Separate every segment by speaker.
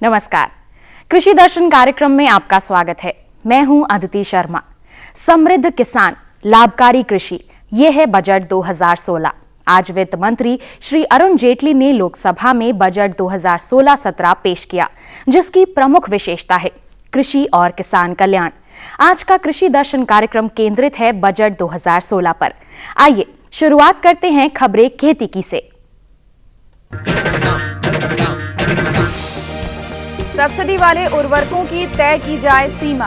Speaker 1: नमस्कार, कृषि दर्शन कार्यक्रम में आपका स्वागत है। मैं हूं अदिति शर्मा। समृद्ध किसान, लाभकारी कृषि, ये है बजट 2016। आज वित्त मंत्री श्री अरुण जेटली ने लोकसभा में बजट 2016-17 पेश किया, जिसकी प्रमुख विशेषता है कृषि और किसान कल्याण। आज का कृषि दर्शन कार्यक्रम केंद्रित है बजट 2016 पर। आइए शुरुआत करते हैं खबरें खेती की से।
Speaker 2: सब्सिडी वाले उर्वरकों की तय की जाए सीमा।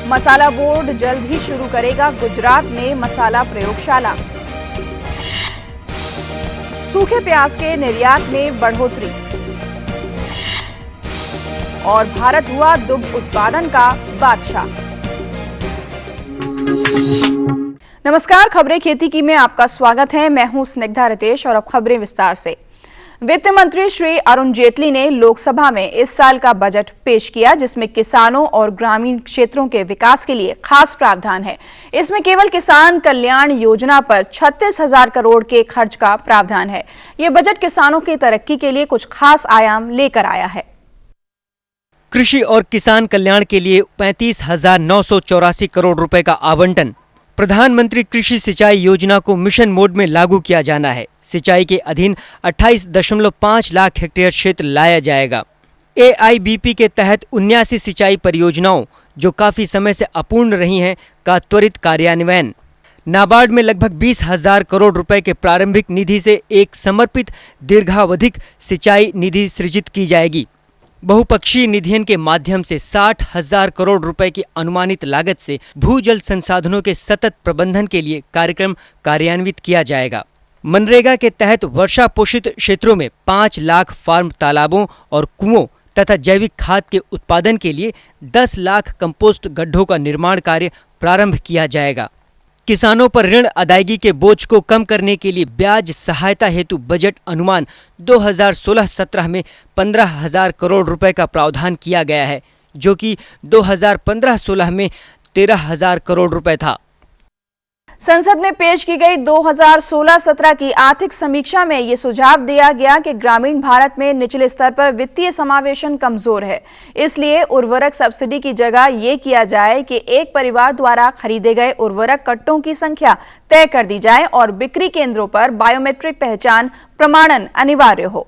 Speaker 2: मसाला बोर्ड जल्द ही शुरू करेगा गुजरात में मसाला प्रयोगशाला। सूखे प्याज के निर्यात में बढ़ोतरी और भारत हुआ दुग्ध उत्पादन का बादशाह। नमस्कार, खबरें खेती की में आपका स्वागत है। मैं हूं स्निग्धा रितेश और अब खबरें विस्तार से। वित्त मंत्री श्री अरुण जेटली ने लोकसभा में इस साल का बजट पेश किया, जिसमें किसानों और ग्रामीण क्षेत्रों के विकास के लिए खास प्रावधान है। इसमें केवल किसान कल्याण योजना पर 36,000 करोड़ के खर्च का प्रावधान है। ये बजट किसानों की तरक्की के लिए कुछ खास आयाम लेकर आया है।
Speaker 3: कृषि और किसान कल्याण के लिए 35,984 करोड़ रुपए का आवंटन। प्रधानमंत्री कृषि सिंचाई योजना को मिशन मोड में लागू किया जाना है। सिंचाई के अधीन 28.5 लाख हेक्टेयर क्षेत्र लाया जाएगा। AIBP के तहत 79 सिंचाई परियोजनाओं जो काफी समय से अपूर्ण रही हैं का त्वरित कार्यान्वयन। नाबार्ड में लगभग 20,000 करोड़ रुपए के प्रारंभिक निधि से एक समर्पित दीर्घावधिक सिंचाई निधि सृजित की जाएगी। बहुपक्षीय निधियन के माध्यम से 60,000 करोड़ रुपए की अनुमानित लागत से भूजल संसाधनों के सतत प्रबंधन के लिए कार्यक्रम कार्यान्वित किया जाएगा। मनरेगा के तहत वर्षा पोषित क्षेत्रों में 5 लाख फार्म तालाबों और कुओं तथा जैविक खाद के उत्पादन के लिए 10 लाख कंपोस्ट गड्ढों का निर्माण कार्य प्रारंभ किया जाएगा। किसानों पर ऋण अदायगी के बोझ को कम करने के लिए ब्याज सहायता हेतु बजट अनुमान 2016-17 में 15,000 करोड़ रुपए का प्रावधान किया गया है, जो कि 2015-16 में 13,000 करोड़ रुपए था।
Speaker 2: संसद में पेश की गई 2016-17 की आर्थिक समीक्षा में ये सुझाव दिया गया कि ग्रामीण भारत में निचले स्तर पर वित्तीय समावेशन कमजोर है। इसलिए उर्वरक सब्सिडी की जगह ये किया जाए कि एक परिवार द्वारा खरीदे गए उर्वरक कट्टों की संख्या तय कर दी जाए और बिक्री केंद्रों पर बायोमेट्रिक पहचान प्रमाणन अनिवार्य हो।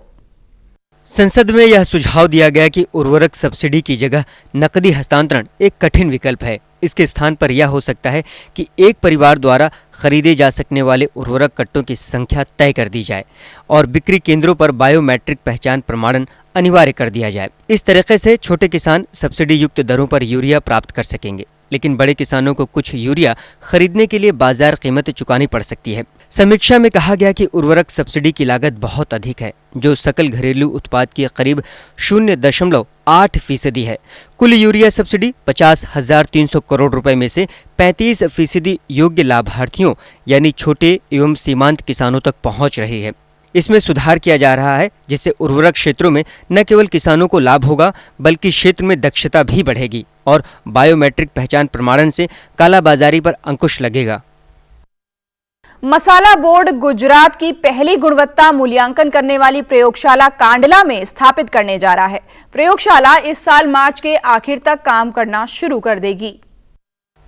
Speaker 3: संसद में यह सुझाव दिया गया कि उर्वरक सब्सिडी की जगह नकदी हस्तांतरण एक कठिन विकल्प है। इसके स्थान पर यह हो सकता है कि एक परिवार द्वारा खरीदे जा सकने वाले उर्वरक कट्टों की संख्या तय कर दी जाए और बिक्री केंद्रों पर बायोमेट्रिक पहचान प्रमाणन अनिवार्य कर दिया जाए। इस तरीके से छोटे किसान सब्सिडी युक्त दरों पर यूरिया प्राप्त कर सकेंगे, लेकिन बड़े किसानों को कुछ यूरिया खरीदने के लिए बाजार कीमत चुकानी पड़ सकती है। समीक्षा में कहा गया कि उर्वरक सब्सिडी की लागत बहुत अधिक है, जो सकल घरेलू उत्पाद की करीब 0.8% है। कुल यूरिया सब्सिडी 50,300 करोड़ रुपए में से 35% योग्य लाभार्थियों यानी छोटे एवं सीमांत किसानों तक पहुंच रही है। इसमें सुधार किया जा रहा है, जिससे उर्वरक क्षेत्रों में न केवल किसानों को लाभ होगा, बल्कि क्षेत्र में दक्षता भी बढ़ेगी और बायोमेट्रिक पहचान प्रमाणन से कालाबाजारी पर अंकुश लगेगा।
Speaker 2: मसाला बोर्ड गुजरात की पहली गुणवत्ता मूल्यांकन करने वाली प्रयोगशाला कांडला में स्थापित करने जा रहा है। प्रयोगशाला इस साल मार्च के आखिर तक काम करना शुरू कर देगी।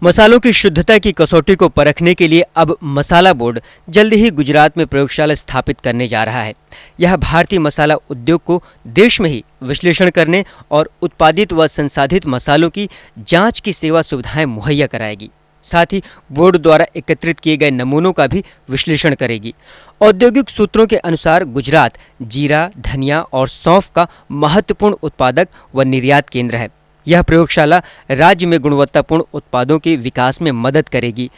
Speaker 3: मसालों की शुद्धता की कसौटी को परखने के लिए अब मसाला बोर्ड जल्द ही गुजरात में प्रयोगशाला स्थापित करने जा रहा है। यह भारतीय मसाला उद्योग को देश में ही विश्लेषण करने और उत्पादित व संसाधित मसालों की जांच की सेवा सुविधाएं मुहैया कराएगी। साथ ही बोर्ड द्वारा एकत्रित किए गए नमूनों का भी विश्लेषण करेगी। औद्योगिक सूत्रों के अनुसार गुजरात जीरा, धनिया और सौंफ का महत्वपूर्ण उत्पादक व निर्यात केंद्र है। यह प्रयोगशाला राज्य में गुणवत्तापूर्ण उत्पादों के विकास में मदद करेगी।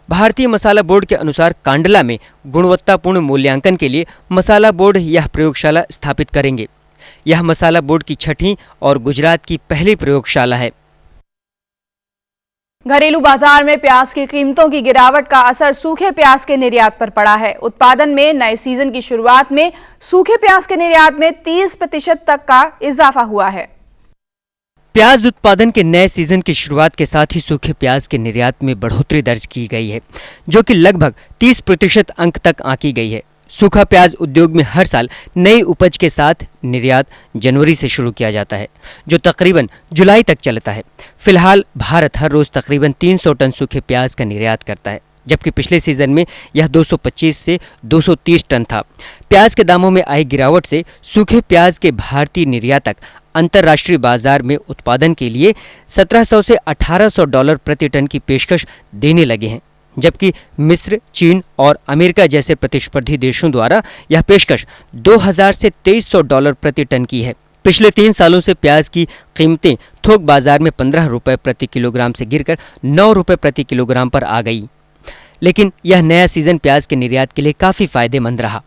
Speaker 3: भारतीय मसाला बोर्ड के अनुसार कांडला में गुणवत्तापूर्ण मूल्यांकन के लिए मसाला बोर्ड यह प्रयोगशाला स्थापित करेंगे। यह मसाला बोर्ड की 6ठी और गुजरात की पहली प्रयोगशाला है।
Speaker 2: घरेलू बाजार में प्याज की कीमतों की गिरावट का असर सूखे प्याज के निर्यात पर पड़ा है। उत्पादन में नए सीजन की शुरुआत में सूखे प्याज के निर्यात में 30% तक का इजाफा हुआ है।
Speaker 3: प्याज उत्पादन के नए सीजन की शुरुआत के साथ ही सूखे प्याज के निर्यात में बढ़ोतरी दर्ज की गई है, जो कि लगभग 30% अंक तक आंकी गई है। सूखा प्याज उद्योग में हर साल नई उपज के साथ निर्यात जनवरी से शुरू किया जाता है, जो तकरीबन जुलाई तक चलता है। फिलहाल भारत हर रोज तकरीबन 300 टन सूखे प्याज का निर्यात करता है, जबकि पिछले सीजन में यह 225 से 230 टन था। प्याज के दामों में आई गिरावट से सूखे प्याज के भारतीय निर्यातक अंतर्राष्ट्रीय बाजार में उत्पादन के लिए 1700 से 1800 डॉलर प्रति टन की पेशकश देने लगे हैं, जबकि मिस्र, चीन और अमेरिका जैसे प्रतिस्पर्धी देशों द्वारा यह पेशकश 2000 से 2300 डॉलर प्रति टन की है। पिछले 3 सालों से प्याज की कीमतें थोक बाजार में 15 रुपए प्रति किलोग्राम से गिरकर 9 रुपए प्रति किलोग्राम पर आ गई, लेकिन यह नया सीजन प्याज के निर्यात के लिए काफी फायदेमंद रहा।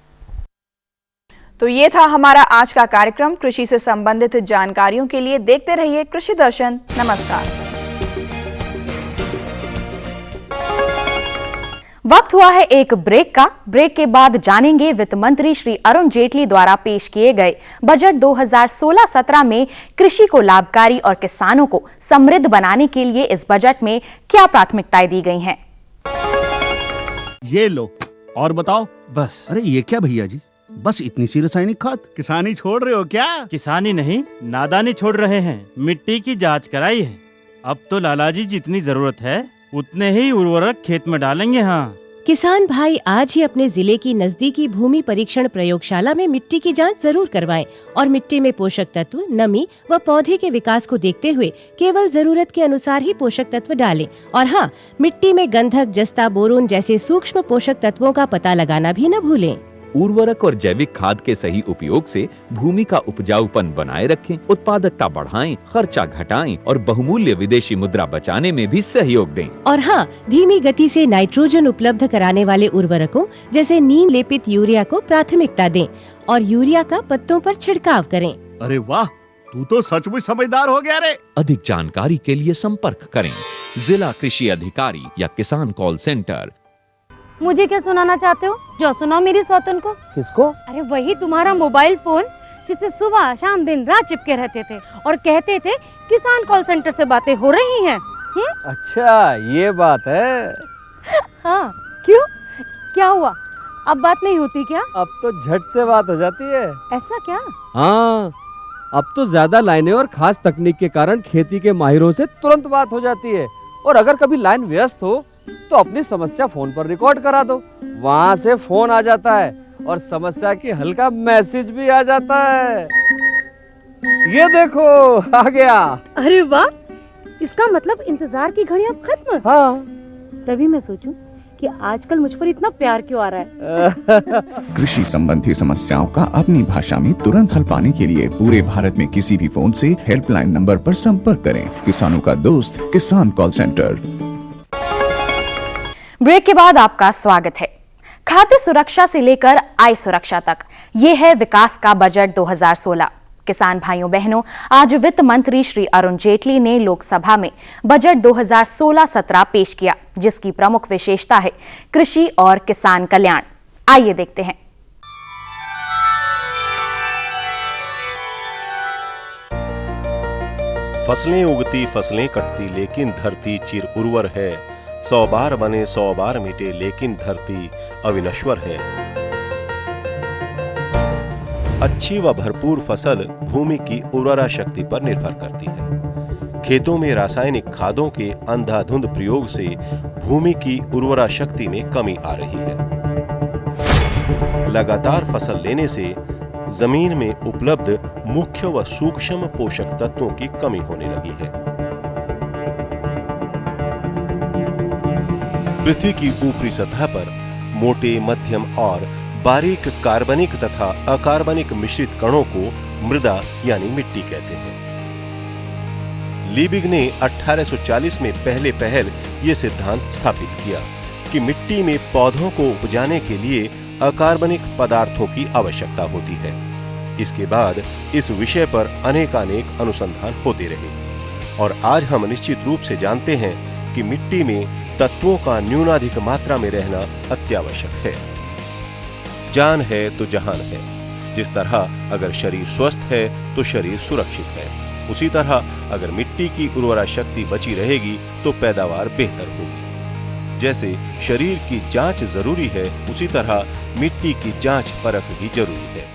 Speaker 2: तो ये था हमारा आज का कार्यक्रम। कृषि से संबंधित जानकारियों के लिए देखते रहिए कृषि दर्शन। नमस्कार।
Speaker 1: वक्त हुआ है एक ब्रेक का। ब्रेक के बाद जानेंगे वित्त मंत्री श्री अरुण जेटली द्वारा पेश किए गए बजट 2016-17 में कृषि को लाभकारी और किसानों को समृद्ध बनाने के लिए इस बजट में क्या प्राथमिकताएं दी गई हैं।
Speaker 4: ये लो और बताओ।
Speaker 5: बस।
Speaker 4: अरे ये क्या भैया जी, बस इतनी सी रासायनिक खाद? किसानी छोड़ रहे हो क्या?
Speaker 5: किसानी नहीं, नादानी छोड़ रहे हैं। मिट्टी की जांच कराई है। अब तो लालाजी जितनी जरूरत है उतने ही उर्वरक खेत में डालेंगे। हाँ,
Speaker 6: किसान भाई आज ही अपने जिले की नजदीकी भूमि परीक्षण प्रयोगशाला में मिट्टी की जांच जरूर करवाएं और मिट्टी में पोषक तत्व, नमी व पौधे के विकास को देखते हुए केवल जरूरत के अनुसार ही पोषक तत्व डालें। और हाँ, मिट्टी में गंधक, जस्ता, बोरोन जैसे सूक्ष्म पोषक तत्वों का पता लगाना भी न भूलें।
Speaker 7: उर्वरक और जैविक खाद के सही उपयोग से भूमि का उपजाऊपन बनाए रखें, उत्पादकता बढ़ाएं, खर्चा घटाएं और बहुमूल्य विदेशी मुद्रा बचाने में भी सहयोग दें।
Speaker 6: और हाँ, धीमी गति से नाइट्रोजन उपलब्ध कराने वाले उर्वरकों जैसे नीम लेपित यूरिया को प्राथमिकता दें और यूरिया का पत्तों पर छिड़काव करें।
Speaker 4: अरे वाह, तू तो सचमुच समझदार हो गया रे।
Speaker 7: अधिक जानकारी के लिए संपर्क करें जिला कृषि अधिकारी या किसान कॉल सेंटर।
Speaker 8: मुझे क्या सुनाना चाहते हो? जो सुनाओ मेरी सौतन को।
Speaker 5: किसको?
Speaker 8: अरे वही तुम्हारा मोबाइल फोन जिससे सुबह शाम दिन रात चिपके रहते थे और कहते थे किसान कॉल सेंटर से बातें हो रही हैं।
Speaker 5: अच्छा, ये बात है।
Speaker 8: हाँ, क्यों? क्या हुआ? अब बात नहीं होती क्या?
Speaker 9: अब तो झट से बात हो जाती है।
Speaker 8: ऐसा क्या?
Speaker 9: हाँ, अब तो ज्यादा लाइनें और खास तकनीक के कारण खेती के माहिरों से तुरंत बात हो जाती है। और अगर कभी लाइन व्यस्त हो तो अपनी समस्या फोन पर रिकॉर्ड करा दो, वहाँ से फोन आ जाता है और समस्या की हल का मैसेज भी आ जाता है। ये देखो, आ गया।
Speaker 8: अरे वाह, इसका मतलब इंतजार की घड़ी अब खत्म।
Speaker 9: हाँ,
Speaker 8: तभी मैं सोचूं कि आजकल मुझ पर इतना प्यार क्यों आ रहा है।
Speaker 10: कृषि संबंधी समस्याओं का अपनी भाषा में तुरंत हल पाने के लिए पूरे भारत में किसी भी फोन से हेल्पलाइन नंबर पर संपर्क करें। किसानों का दोस्त किसान कॉल सेंटर।
Speaker 1: ब्रेक के बाद आपका स्वागत है। खाद्य सुरक्षा से लेकर आय सुरक्षा तक ये है विकास का बजट 2016। किसान भाइयों बहनों, आज वित्त मंत्री श्री अरुण जेटली ने लोकसभा में बजट 2016-17 पेश किया, जिसकी प्रमुख विशेषता है कृषि और किसान कल्याण। आइए देखते हैं।
Speaker 11: फसलें उगती फसलें कटती लेकिन धरती चिर उर्वर है। 100 बार बने 100 बार मिटे लेकिन धरती अविनश्वर है। अच्छी व भरपूर फसल भूमि की उर्वरा शक्ति पर निर्भर करती है। खेतों में रासायनिक खादों के अंधाधुंध प्रयोग से भूमि की उर्वरा शक्ति में कमी आ रही है। लगातार फसल लेने से जमीन में उपलब्ध मुख्य व सूक्ष्म पोषक तत्वों की कमी होने लगी है। पृथ्वी की ऊपरी सतह पर मोटे, मध्यम और बारीक कार्बनिक तथा अकार्बनिक मिश्रित कणों को मृदा यानी मिट्टी कहते हैं। लीबिग ने 1840 में पहल ये सिद्धांत स्थापित किया कि मिट्टी में पौधों को उपजाने के लिए अकार्बनिक पदार्थों की आवश्यकता होती है। इसके बाद इस विषय पर अनेकानेक अनुसंधान होते रहे और आज हम निश्चित रूप से जानते हैं कि मिट्टी में तत्वों का न्यूनाधिक मात्रा में रहना अत्यावश्यक है। जान है तो जहान है। जिस तरह अगर शरीर स्वस्थ है तो शरीर सुरक्षित है, उसी तरह अगर मिट्टी की उर्वरा शक्ति बची रहेगी तो पैदावार बेहतर होगी। जैसे शरीर की जांच जरूरी है, उसी तरह मिट्टी की जांच परख भी जरूरी है।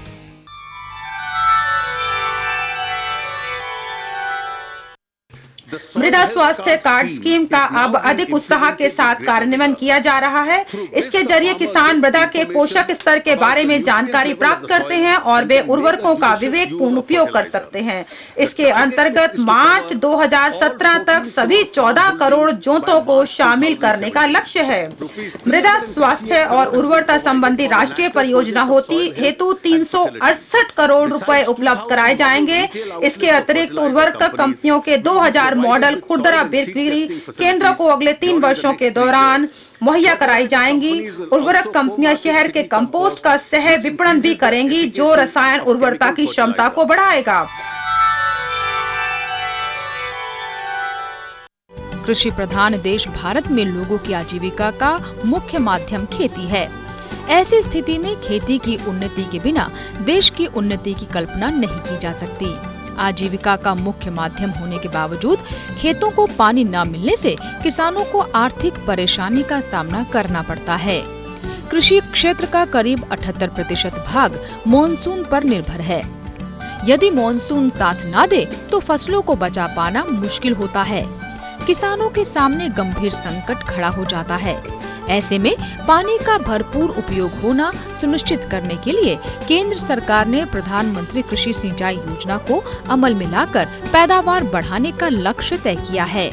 Speaker 12: मृदा स्वास्थ्य कार्ड स्कीम का अब अधिक उत्साह के साथ कार्यान्वयन किया जा रहा है। इसके जरिए किसान मृदा के पोषक स्तर के बारे में जानकारी प्राप्त करते हैं और वे उर्वरकों का विवेकपूर्ण उपयोग कर सकते हैं। इसके अंतर्गत मार्च 2017 तक सभी 14 करोड़ जोतों को शामिल करने का लक्ष्य है। मृदा स्वास्थ्य और उर्वरता संबंधी राष्ट्रीय परियोजना हेतु 368 करोड़ रुपए उपलब्ध कराए जाएंगे। इसके अतिरिक्त उर्वरक कंपनियों के 2000 मॉडल खुदरा बिक्री केंद्रों को अगले 3 वर्षों के दौरान मुहैया कराई जाएंगी। उर्वरक कंपनियां शहर के कंपोस्ट का सह विपणन भी करेंगी, जो रसायन उर्वरता की क्षमता को बढ़ाएगा।
Speaker 13: कृषि प्रधान देश भारत में लोगों की आजीविका का मुख्य माध्यम खेती है। ऐसी स्थिति में खेती की उन्नति के बिना देश की उन्नति की कल्पना नहीं की जा सकती। आजीविका का मुख्य माध्यम होने के बावजूद खेतों को पानी न मिलने से किसानों को आर्थिक परेशानी का सामना करना पड़ता है। कृषि क्षेत्र का करीब 78% भाग मॉनसून पर निर्भर है। यदि मॉनसून साथ न दे तो फसलों को बचा पाना मुश्किल होता है। किसानों के सामने गंभीर संकट खड़ा हो जाता है। ऐसे में पानी का भरपूर उपयोग होना सुनिश्चित करने के लिए केंद्र सरकार ने प्रधानमंत्री कृषि सिंचाई योजना को अमल में लाकर पैदावार बढ़ाने का लक्ष्य तय किया है।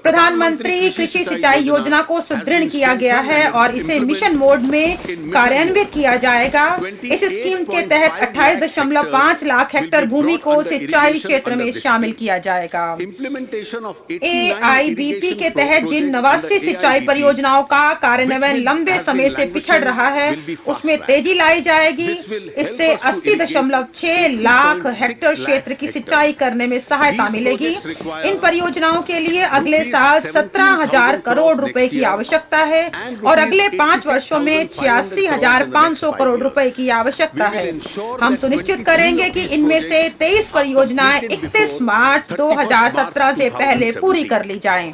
Speaker 12: प्रधानमंत्री कृषि सिंचाई योजना को सुदृढ़ किया गया है और इसे मिशन मोड में कार्यान्वित किया जाएगा। इस स्कीम के तहत 28.5 लाख हेक्टेयर भूमि को सिंचाई क्षेत्र में शामिल किया जाएगा। AIBP के तहत जिन 89 सिंचाई परियोजनाओं का कार्यान्वयन लंबे समय से पिछड़ रहा है, उसमें तेजी लाई जाएगी। इससे 80.6 लाख हेक्टेयर क्षेत्र की सिंचाई करने में सहायता मिलेगी। इन परियोजनाओं के लिए अगले साल 17,000 करोड़ रुपए की आवश्यकता है और अगले 5 वर्षों में 86,500 करोड़ रुपए की आवश्यकता है। हम सुनिश्चित करेंगे कि इनमें से 23 परियोजनाएं 31 मार्च 2017 से पहले पूरी कर ली जाएं।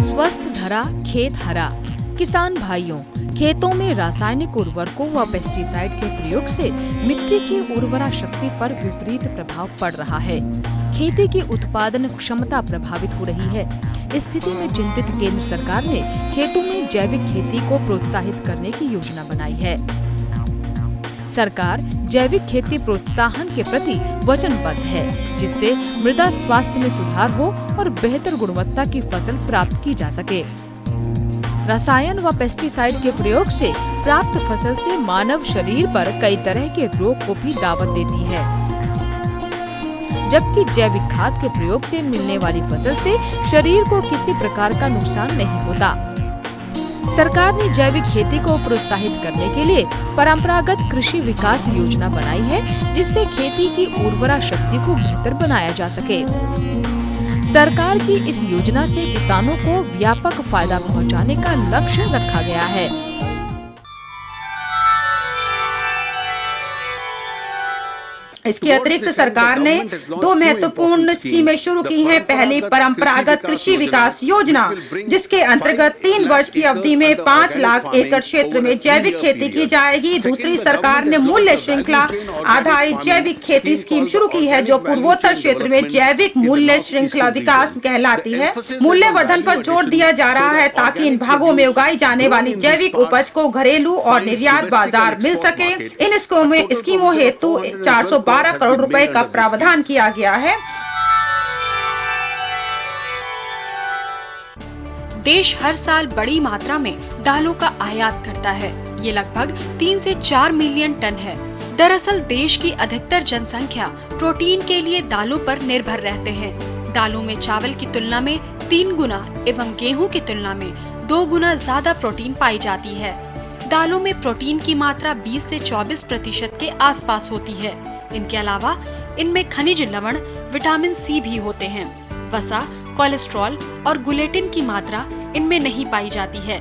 Speaker 13: स्वस्थ धरा खेत हरा। किसान भाइयों, खेतों में रासायनिक उर्वरकों व पेस्टिसाइड के प्रयोग से मिट्टी की उर्वरा शक्ति पर विपरीत प्रभाव पड़ रहा है। खेती की उत्पादन क्षमता प्रभावित हो रही है। इस स्थिति में चिंतित केंद्र सरकार ने खेतों में जैविक खेती को प्रोत्साहित करने की योजना बनाई है। सरकार जैविक खेती प्रोत्साहन के प्रति वचनबद्ध है, जिससे मृदा स्वास्थ्य में सुधार हो और बेहतर गुणवत्ता की फसल प्राप्त की जा सके। रसायन व पेस्टिसाइड के प्रयोग से प्राप्त फसल से मानव शरीर पर कई तरह के रोग को भी दावत देती है, जबकि जैविक खाद के प्रयोग से मिलने वाली फसल से शरीर को किसी प्रकार का नुकसान नहीं होता। सरकार ने जैविक खेती को प्रोत्साहित करने के लिए परंपरागत कृषि विकास योजना बनाई है, जिससे खेती की उर्वरा शक्ति को बेहतर बनाया जा सके। सरकार की इस योजना से किसानों को व्यापक फायदा पहुंचाने का लक्ष्य रखा गया है।
Speaker 12: इसके अतिरिक्त सरकार ने 2 महत्वपूर्ण स्कीमें शुरू की हैं। पहली परंपरागत कृषि विकास योजना, जिसके अंतर्गत 3 वर्ष की अवधि में 5 लाख एकड़ क्षेत्र में जैविक खेती की जाएगी। दूसरी, सरकार ने मूल्य श्रृंखला आधारित जैविक खेती स्कीम शुरू की है, जो पूर्वोत्तर क्षेत्र में जैविक मूल्य श्रृंखला विकास कहलाती है। मूल्य वर्धन पर जोर दिया जा रहा है ताकि इन भागों में उगाई जाने वाली जैविक उपज को घरेलू और निर्यात बाजार मिल सके। इन स्कीमों हेतु 412 करोड़ रुपए का प्रावधान किया गया है।
Speaker 14: देश हर साल बड़ी मात्रा में दालों का आयात करता है। ये लगभग 3 से 4 मिलियन टन है। दरअसल देश की अधिकतर जनसंख्या प्रोटीन के लिए दालों पर निर्भर रहते हैं। दालों में चावल की तुलना में 3 गुना एवं गेहूं की तुलना में 2 गुना ज्यादा प्रोटीन पाई जाती है। दालों में प्रोटीन की मात्रा 20 से 24% के आसपास होती है। इनके अलावा इनमें खनिज लवण, विटामिन सी भी होते हैं। वसा, कोलेस्ट्रॉल और गुलेटिन की मात्रा इनमें नहीं पाई जाती है।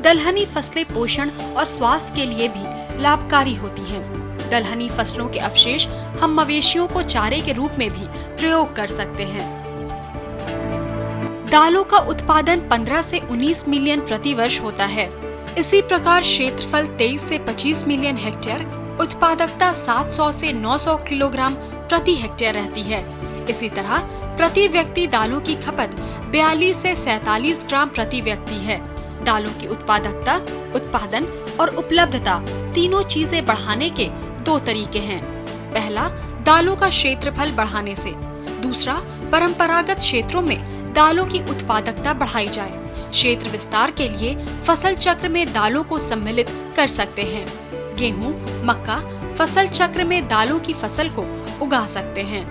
Speaker 14: दलहनी फसलें पोषण और स्वास्थ्य के लिए भी लाभकारी होती हैं। दलहनी फसलों के अवशेष हम मवेशियों को चारे के रूप में भी प्रयोग कर सकते हैं। दालों का उत्पादन 15 से 19 मिलियन प्रति वर्ष होता है। इसी प्रकार क्षेत्रफल 23 से 25 मिलियन हेक्टेयर, उत्पादकता 700 से 900 किलोग्राम प्रति हेक्टेयर रहती है। इसी तरह प्रति व्यक्ति दालों की खपत 42 से 47 ग्राम प्रति व्यक्ति है। दालों की उत्पादकता, उत्पादन और उपलब्धता तीनों चीजें बढ़ाने के दो तरीके हैं। पहला, दालों का क्षेत्रफल बढ़ाने से। दूसरा, परंपरागत क्षेत्रों में दालों की उत्पादकता बढ़ाई जाए। क्षेत्र विस्तार के लिए फसल चक्र में दालों को सम्मिलित कर सकते हैं। गेहूं, मक्का फसल चक्र में दालों की फसल को उगा सकते हैं।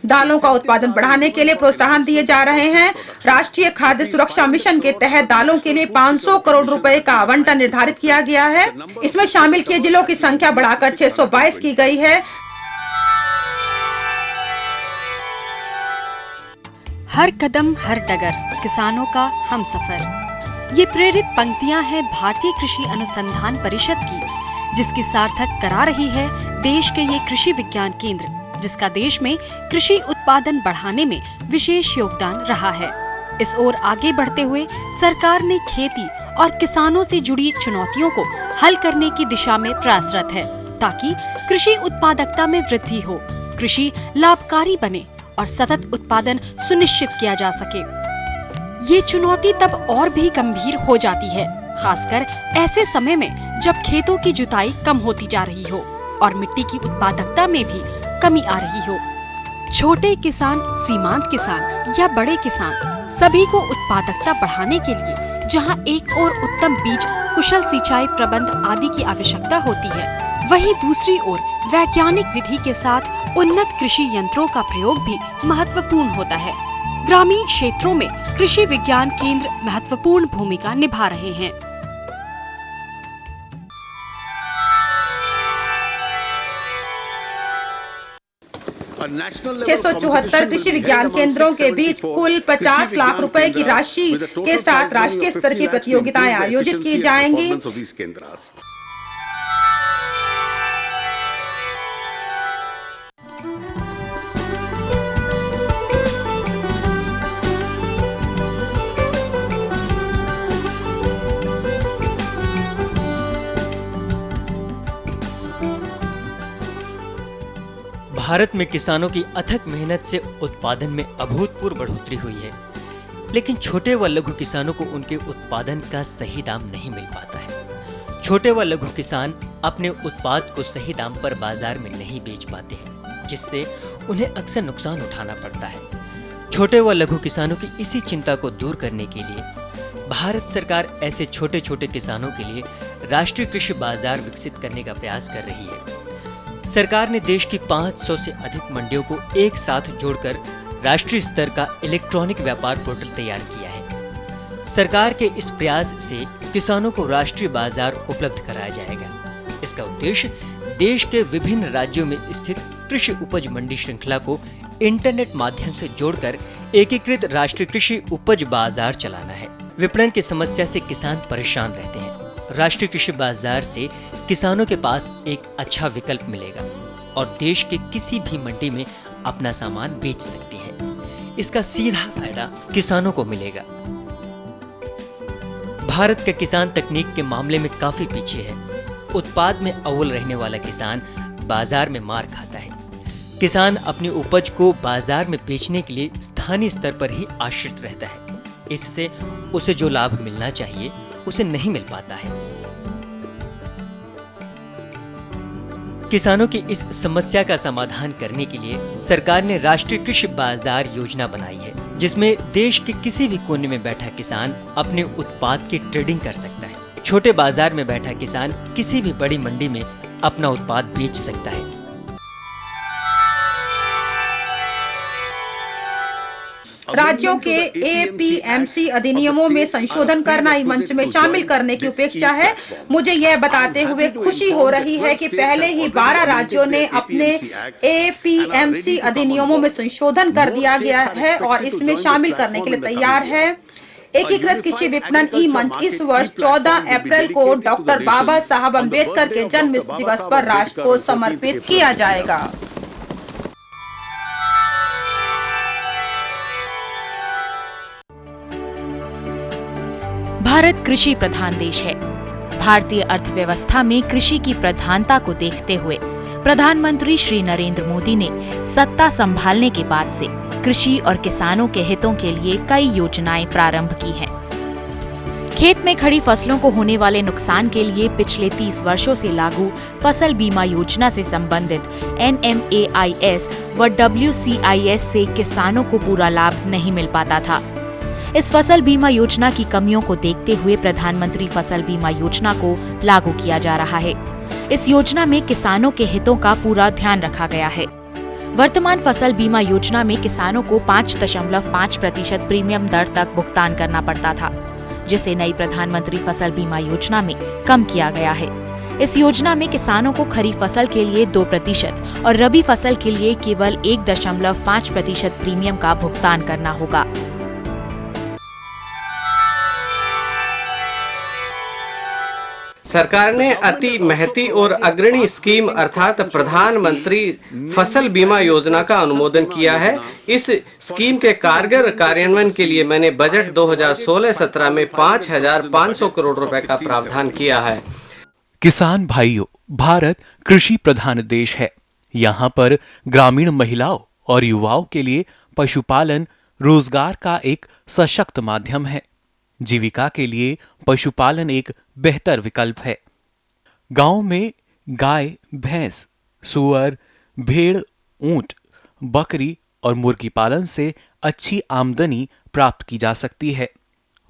Speaker 12: दालों का उत्पादन बढ़ाने के लिए प्रोत्साहन दिए जा रहे हैं। राष्ट्रीय खाद्य सुरक्षा मिशन के तहत दालों के लिए 500 करोड़ रुपए का आवंटन निर्धारित किया गया है। इसमें शामिल किए जिलों की संख्या बढ़ाकर 622 की गई है।
Speaker 14: हर कदम हर डगर किसानों का हमसफर। ये प्रेरित पंक्तियां हैं भारतीय कृषि अनुसंधान परिषद की, जिसकी सार्थक करा रही है देश के ये कृषि विज्ञान केंद्र, जिसका देश में कृषि उत्पादन बढ़ाने में विशेष योगदान रहा है। इस ओर आगे बढ़ते हुए सरकार ने खेती और किसानों से जुड़ी चुनौतियों को हल करने की दिशा में प्रयासरत है, ताकि कृषि उत्पादकता में वृद्धि हो, कृषि लाभकारी बने और सतत उत्पादन सुनिश्चित किया जा सके। ये चुनौती तब और भी गंभीर हो जाती है, खासकर ऐसे समय में जब खेतों की जुताई कम होती जा रही हो और मिट्टी की उत्पादकता में भी कमी आ रही हो। छोटे किसान, सीमांत किसान या बड़े किसान, सभी को उत्पादकता बढ़ाने के लिए जहां एक और उत्तम बीज, कुशल सिंचाई प्रबंध आदि की आवश्यकता होती है, वहीं दूसरी ओर वैज्ञानिक विधि के साथ उन्नत कृषि यंत्रों का प्रयोग भी महत्वपूर्ण होता है। ग्रामीण क्षेत्रों में कृषि विज्ञान केंद्र महत्वपूर्ण भूमिका निभा रहे हैं।
Speaker 12: 674 कृषि विज्ञान केंद्रों के बीच कुल 50 लाख रुपए की राशि के साथ राष्ट्रीय स्तर की प्रतियोगिताएं आयोजित की जाएंगी।
Speaker 3: भारत में किसानों की अथक मेहनत से उत्पादन में अभूतपूर्व बढ़ोतरी हुई है, लेकिन छोटे व लघु किसानों को उनके उत्पादन का सही दाम नहीं मिल पाता है। छोटे व लघु किसान अपने उत्पाद को सही दाम पर बाजार में नहीं बेच पाते हैं, जिससे उन्हें अक्सर नुकसान उठाना पड़ता है। छोटे व लघु किसानों की इसी चिंता को दूर करने के लिए भारत सरकार ऐसे छोटे छोटे किसानों के लिए राष्ट्रीय कृषि बाजार विकसित करने का प्रयास कर रही है। सरकार ने देश की 500 से अधिक मंडियों को एक साथ जोड़कर राष्ट्रीय स्तर का इलेक्ट्रॉनिक व्यापार पोर्टल तैयार किया है। सरकार के इस प्रयास से किसानों को राष्ट्रीय बाजार उपलब्ध कराया जाएगा। इसका उद्देश्य देश के विभिन्न राज्यों में स्थित कृषि उपज मंडी श्रृंखला को इंटरनेट माध्यम से जोड़कर एकीकृत राष्ट्रीय कृषि उपज बाजार चलाना है। विपणन की समस्या से किसान परेशान रहते हैं। राष्ट्रीय कृषि बाजार से किसानों के पास एक अच्छा विकल्प मिलेगा और देश के किसी भी मंडी में अपना सामान बेच सकती है। इसका सीधा फायदा किसानों को मिलेगा। भारत का किसान तकनीक के मामले में काफी पीछे है। उत्पाद में अव्वल रहने वाला किसान बाजार में मार खाता है। किसान अपनी उपज को बाजार में बेचने के लिए स्थानीय स्तर पर ही आश्रित रहता है। इससे उसे जो लाभ मिलना चाहिए उसे नहीं मिल पाता है। किसानों की इस समस्या का समाधान करने के लिए सरकार ने राष्ट्रीय कृषि बाजार योजना बनाई है, जिसमें देश के किसी भी कोने में बैठा किसान अपने उत्पाद की ट्रेडिंग कर सकता है। छोटे बाजार में बैठा किसान किसी भी बड़ी मंडी में अपना उत्पाद बेच सकता है।
Speaker 12: राज्यों के एपीएमसी अधिनियमों में संशोधन करना ही मंच में शामिल करने की अपेक्षा है। मुझे यह बताते हुए खुशी हो रही है कि पहले ही 12 राज्यों ने अपने एपीएमसी अधिनियमों में संशोधन कर दिया गया है और इसमें शामिल करने के लिए तैयार है। एकीकृत कृषि विपणन ई मंच इस वर्ष 14 अप्रैल को डॉक्टर बाबा साहब अम्बेडकर के जन्म दिवस पर राष्ट्र को समर्पित किया जाएगा।
Speaker 1: भारत कृषि प्रधान देश है। भारतीय अर्थव्यवस्था में कृषि की प्रधानता को देखते हुए प्रधानमंत्री श्री नरेंद्र मोदी ने सत्ता संभालने के बाद से कृषि और किसानों के हितों के लिए कई योजनाएं प्रारंभ की हैं। खेत में खड़ी फसलों को होने वाले नुकसान के लिए पिछले 30 वर्षों से लागू फसल बीमा योजना से संबंधित NMAIS व WCIS से किसानों को पूरा लाभ नहीं मिल पाता था। इस फसल बीमा योजना की कमियों को देखते हुए प्रधानमंत्री फसल बीमा योजना को लागू किया जा रहा है। इस योजना में किसानों के हितों का पूरा ध्यान रखा गया है। वर्तमान फसल बीमा योजना में किसानों को 5.5% प्रीमियम दर तक भुगतान करना पड़ता था, जिसे नई प्रधानमंत्री फसल बीमा योजना में कम किया गया है। इस योजना में किसानों को खरीफ फसल के लिए 2% और रबी फसल के लिए केवल 1.5% प्रीमियम का भुगतान करना होगा।
Speaker 15: सरकार ने अति महती और अग्रणी स्कीम अर्थात प्रधानमंत्री फसल बीमा योजना का अनुमोदन किया है। इस स्कीम के कारगर कार्यान्वयन के लिए मैंने बजट 2016-17 में 5,500 करोड़ रुपए का प्रावधान किया है।
Speaker 16: किसान भाइयों, भारत कृषि प्रधान देश है। यहाँ पर ग्रामीण महिलाओं और युवाओं के लिए पशुपालन रोजगार का एक सशक्त माध्यम है। जीविका के लिए पशुपालन एक बेहतर विकल्प है। गांव में गाय, भैंस, सुअर, भेड़, ऊंट, बकरी और मुर्गी पालन से अच्छी आमदनी प्राप्त की जा सकती है।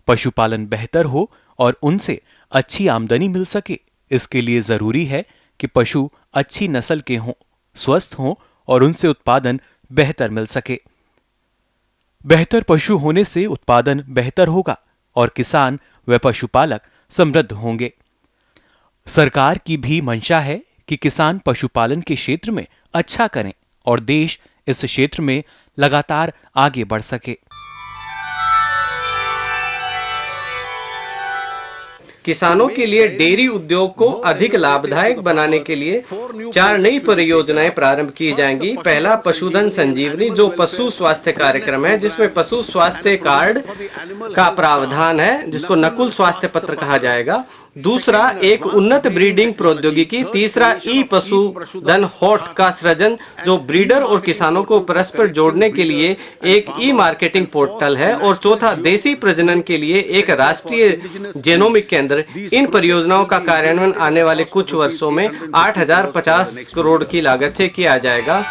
Speaker 16: पशुपालन बेहतर हो और उनसे अच्छी आमदनी मिल सके, इसके लिए जरूरी है कि पशु अच्छी नस्ल के हों, स्वस्थ हों और उनसे उत्पादन बेहतर मिल सके। बेहतर पशु होने से उत्पादन बेहतर होगा और किसान व पशुपालक समृद्ध होंगे। सरकार की भी मंशा है कि किसान पशुपालन के क्षेत्र में अच्छा करें और देश इस क्षेत्र में लगातार आगे बढ़ सके।
Speaker 15: किसानों के लिए डेयरी उद्योग को अधिक लाभदायक बनाने के लिए 4 नई परियोजनाएं प्रारंभ की जाएंगी। पहला पशुधन संजीवनी, जो पशु स्वास्थ्य कार्यक्रम है, जिसमें पशु स्वास्थ्य कार्ड का प्रावधान है, जिसको नकुल स्वास्थ्य पत्र कहा जाएगा। दूसरा, एक उन्नत ब्रीडिंग प्रौद्योगिकी। तीसरा, ई पशुधन हॉट का सृजन, जो ब्रीडर और किसानों को परस्पर जोड़ने के लिए एक ई मार्केटिंग पोर्टल है। और चौथा, देसी प्रजनन के लिए एक राष्ट्रीय जेनोमिक केंद्र। इन परियोजनाओं का कार्यान्वयन आने वाले कुछ वर्षों में 8,050 करोड़ की लागत से किया जाएगा।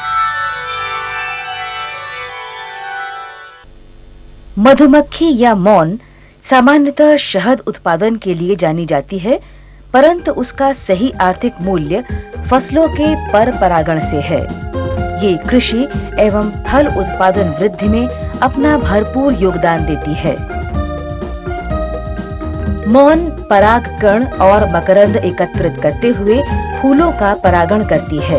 Speaker 17: मधुमक्खी या मौन सामान्यतः शहद उत्पादन के लिए जानी जाती है, परंतु उसका सही आर्थिक मूल्य फसलों के पर परागण से है। ये कृषि एवं फल उत्पादन वृद्धि में अपना भरपूर योगदान देती है। मौन परागकण और मकरंद एकत्रित करते हुए फूलों का परागण करती है।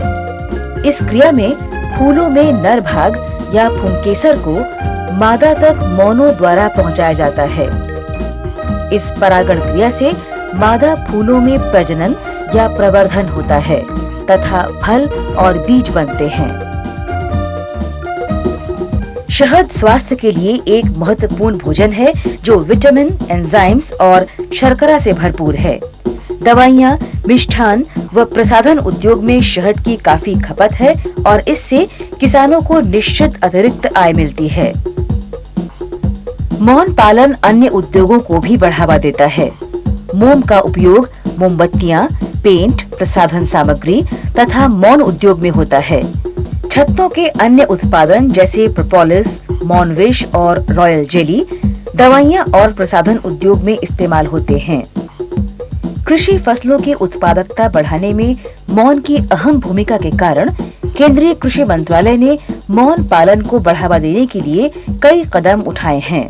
Speaker 17: इस क्रिया में फूलों में नर भाग या पुंकेसर को मादा तक मौनों द्वारा पहुंचाया जाता है। इस परागण क्रिया से मादा फूलों में प्रजनन या प्रवर्धन होता है तथा फल और बीज बनते हैं। शहद स्वास्थ्य के लिए एक महत्वपूर्ण भोजन है, जो विटामिन, एंजाइम्स और शर्करा से भरपूर है। दवाइयाँ, मिष्ठान व प्रसाधन उद्योग में शहद की काफी खपत है और इससे किसानों को निश्चित अतिरिक्त आय मिलती है। मौन पालन अन्य उद्योगों को भी बढ़ावा देता है। मोम का उपयोग मोमबत्तियां, पेंट, प्रसाधन सामग्री तथा मौन उद्योग में होता है। छत्तों के अन्य उत्पादन जैसे प्रोपोलिस, मौनविश और रॉयल जेली दवाइयां और प्रसाधन उद्योग में इस्तेमाल होते हैं। कृषि फसलों की उत्पादकता बढ़ाने में मौन की अहम भूमिका के कारण केंद्रीय कृषि मंत्रालय ने मौन पालन को बढ़ावा देने के लिए कई कदम उठाए हैं।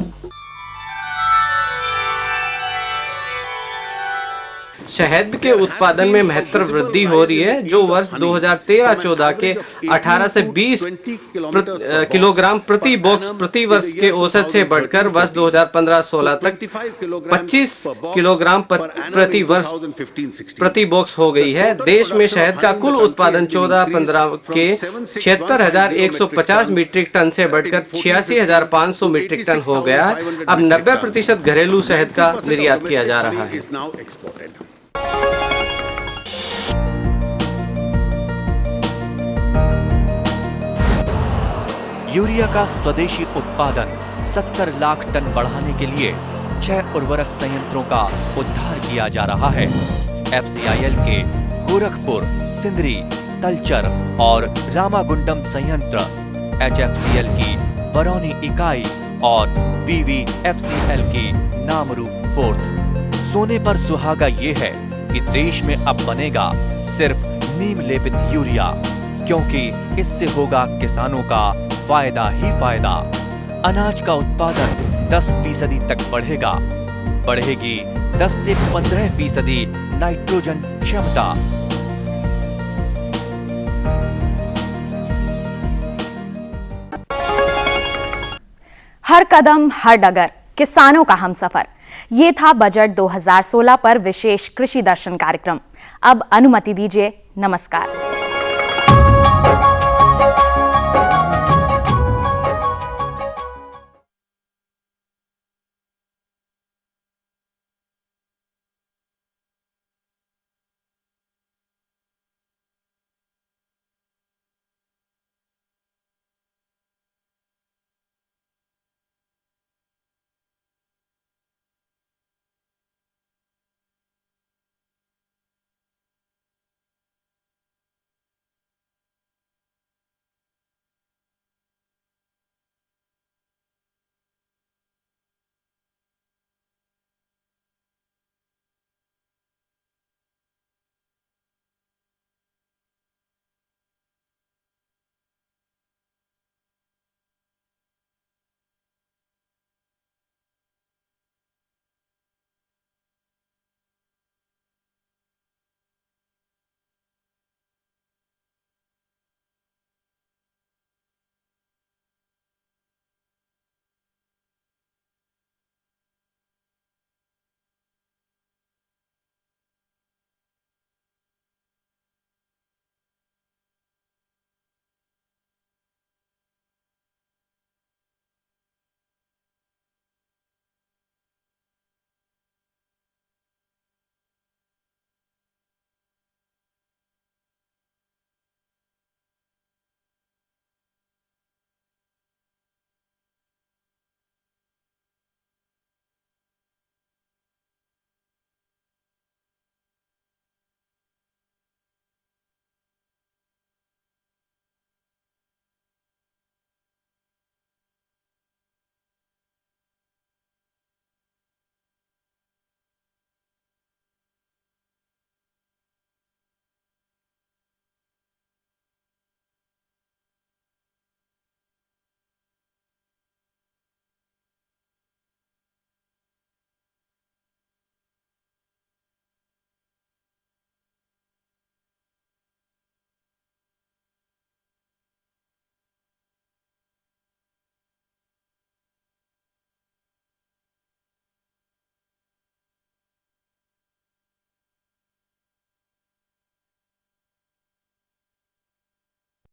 Speaker 15: शहद के उत्पादन में महत्तर वृद्धि हो रही है, जो वर्ष 2013-14 के 18 से 20 किलोग्राम प्रति बॉक्स प्रति वर्ष के औसत से बढ़कर वर्ष 2015-16 तक 25 किलोग्राम प्रति वर्ष प्रति बॉक्स हो गई है। देश में शहद का कुल उत्पादन 14-15 के 76,150 मीट्रिक टन से बढ़कर 86,500 मीट्रिक टन हो गया है। अब 90% घरेलू शहद का निर्यात किया जा रहा है।
Speaker 16: यूरिया का स्वदेशी उत्पादन 70 लाख टन बढ़ाने के लिए 6 उर्वरक संयंत्रों का उद्धार किया जा रहा है। FCIL के गोरखपुर, सिंदरी, तलचर और रामागुंडम संयंत्र, HFCL की बरौनी इकाई और BVFCL की नामरू फोर्थ। सोने पर सुहागा ये है कि देश में अब बनेगा सिर्फ नीम लेपित यूरिया, क्योंकि इससे होगा किसानों का फायदा ही फायदा। अनाज का उत्पादन 10% तक बढ़ेगा। बढ़ेगी 10 से 15% नाइट्रोजन क्षमता।
Speaker 1: हर कदम हर डगर किसानों का हमसफर। ये था बजट 2016 पर विशेष कृषि दर्शन कार्यक्रम। अब अनुमति दीजिए। नमस्कार।